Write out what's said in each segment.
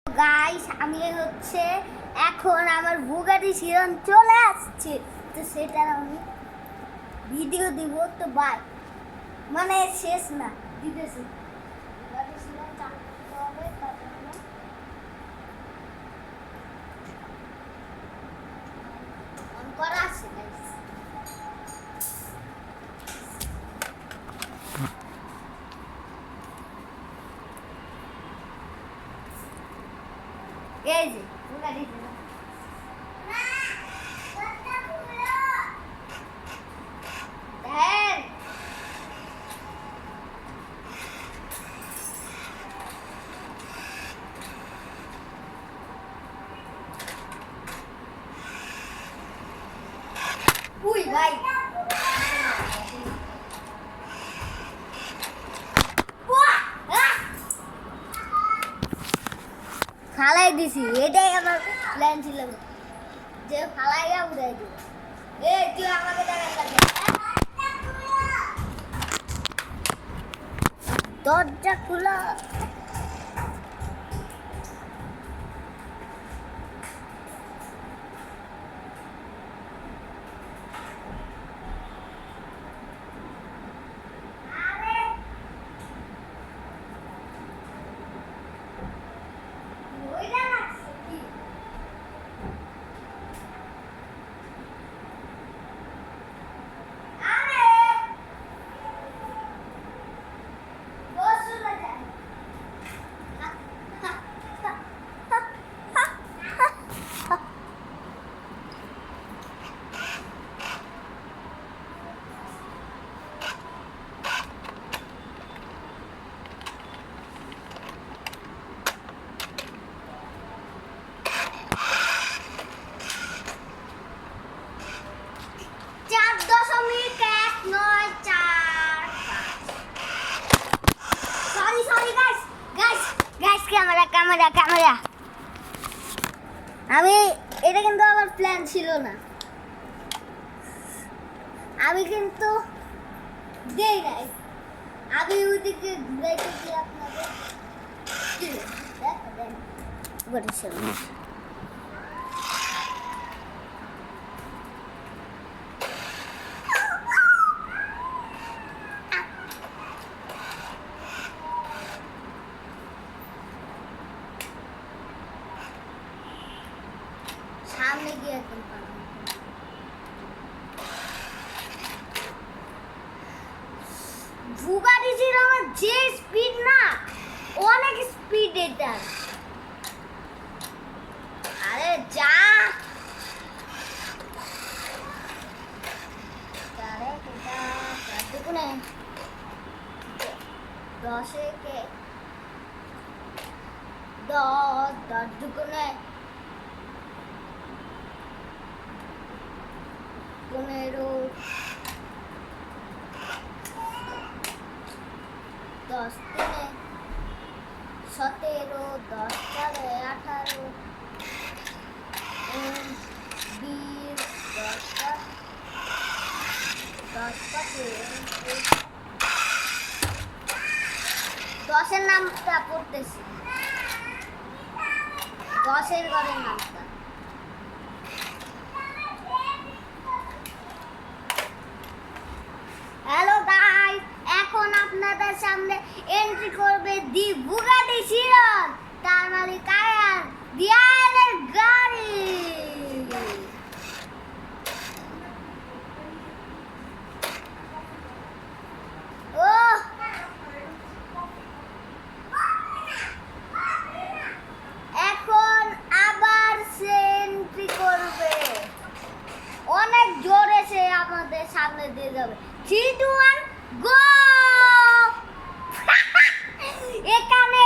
Guys আমি হচ্ছে এখন আমার বুগাটি চিরন চলে আসছে, তো সেটার আমি ভিডিও দিব। তো বাই, মানে শেষ না, দিতেছি। বুগাটি চিরন চালু করতে হবে, তার জন্য অন করা আছে গাইস। এই যে বুগাটি চিরন ভাই ফালাই দিছি, এটাই আমার প্ল্যান ছিল যে ফালাইয়া উড়াই দিব। তুই আমাকে দেখা লাগে দরজা খোলা। ক্যামেরা আমি এটা কিন্তু আমার প্ল্যান ছিল না, আমি কিন্তু দেই নাই। আমি ওইদিকে ঘুরাইতে গিয়ে আপনাদের সামনে গিয়ে একদম বুগাটি ছিল আমার যে স্পিড না, অনেক স্পিড এটা। আরে যা দশে কে 10 দুগুণে 15 10 3 17 10 4 18 20 10 নামটা পড়তেছি, 10 ঘরের নামটা। হ্যালো গাইস, এখন আপনাদের সামনে এন্ট্রি করবে দি বুগাটি চিরন, তার মালিক আয়ান দিয়ানের গাড়ি। এখন আবার সে এন্ট্রি করবে, অনেক জোরে সে আমাদের সামনে দিয়ে যাবে। 3 2 1 গো। এখানে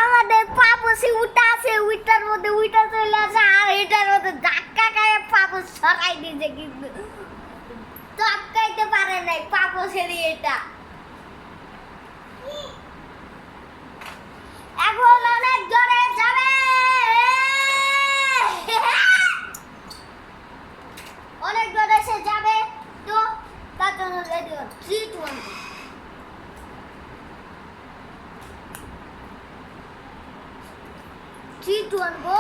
আমাদের পাপসি উঠা আছে, উইটার মধ্যে উইটা চলে আসে, আর এটার মধ্যে ধাক্কা খায় পাপস সরাই দিয়েছে, কিন্তু ধাক্কাইতে পারে নাই পাপসেরই এটা। এখন অনেক জোরে যাবে, অনেক জোরে সে যাবে, তো তার জন্য রেডি হন। 3 2 1 3, 2, 1, go!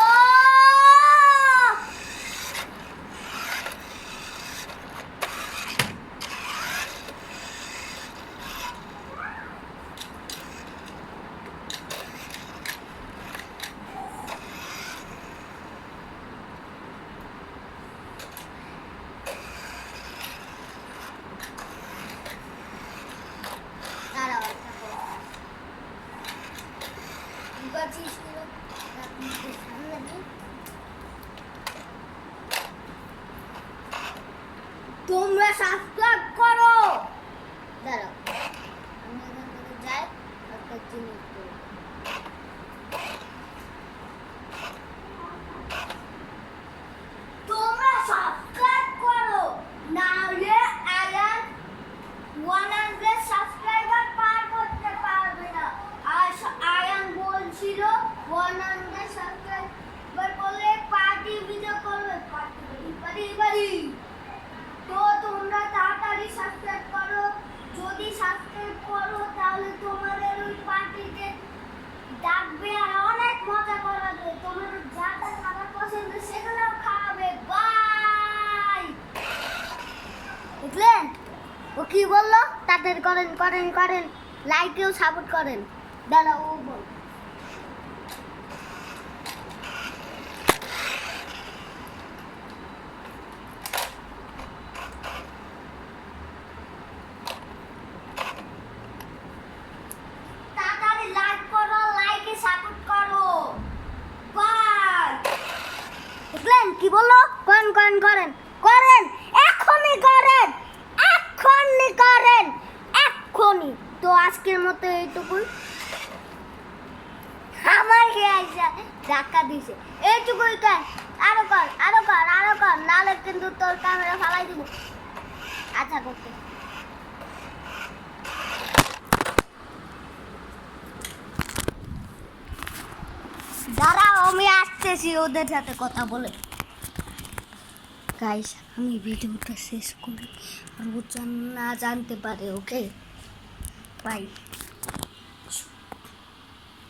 তোমরা সাবস্ক্রাইব করো। দাঁড়াও, আমি এখান থেকে যাই, একটা জিনিস করব। তোমরা সাবস্ক্রাইব করো, না হলে আয়ান 100 সাবস্ক্রাইবার পার করতে পারবে না। আর আয়ান বলছিল 100 সাবস্ক্রাইবার করলে পার্টি ভিডিও করবে, পার্টি। তো তোমরা তাড়াতাড়ি সাবস্ক্রাইব করো। যদি সাবস্ক্রাইব করো তাহলে তোমাদের ওই পার্টিতে ডাকবে আর অনেক মজা করাবে। তোমাদের যা যা খাবার পছন্দ সেগুলো খাওয়াবে। বাই। বুঝলেন ও কি বললো? তাদের করেন, লাইকেও সাপোর্ট করেন। দাঁড়াও, ও বল। কি বললো? করেন, এখনই করেন। তো আজকের মতো এইটুকুই। আমাকে আইসা ধাক্কা দিছে, এইটুকুই কর। আরো কর, নাহলে কিন্তু তোর ক্যামেরা ফালাই দিব। আচ্ছা করতে দাঁড়াও, আমি আসতেছি ওদের সাথে কথা বলে। গাইস, আমি ভিডিওটা শেষ করি আর ও না জানতে পারে। ওকে, বাই।